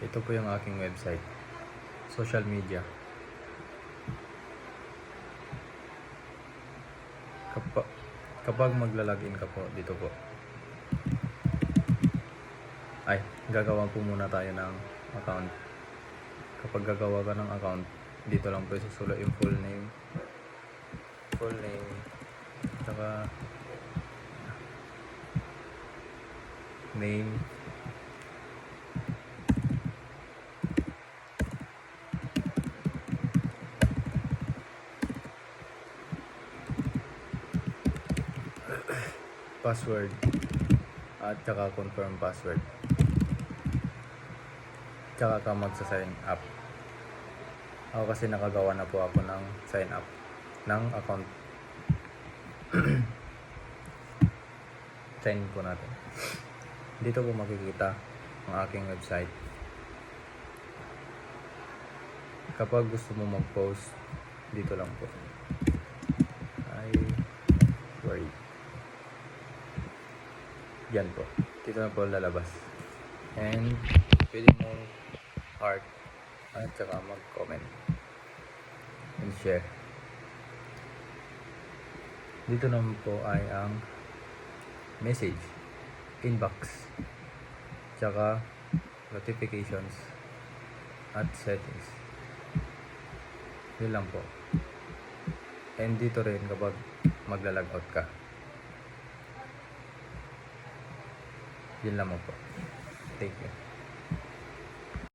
Ito po yung aking website. Social media. Kapag magla-login ka po, dito po. Gagawa po muna tayo ng account. Kapag gagawa ka ng account, dito lang po isusulat yung full name, saka name, password, at saka confirm password. Tsaka ka magsa-sign up. Ako kasi nakagawa na po ako ng sign up ng account. Sign po natin. Dito po makikita ang aking website. Kapag gusto mo mag-post, dito lang po. Yan po. Dito na po lalabas. And pwede mo heart at saka mag-comment and share. Dito naman po ay ang message, inbox, tsaka notifications at settings. Yun lang po. And dito rin kapag magla-logout ka. Yun lang po. Thank you.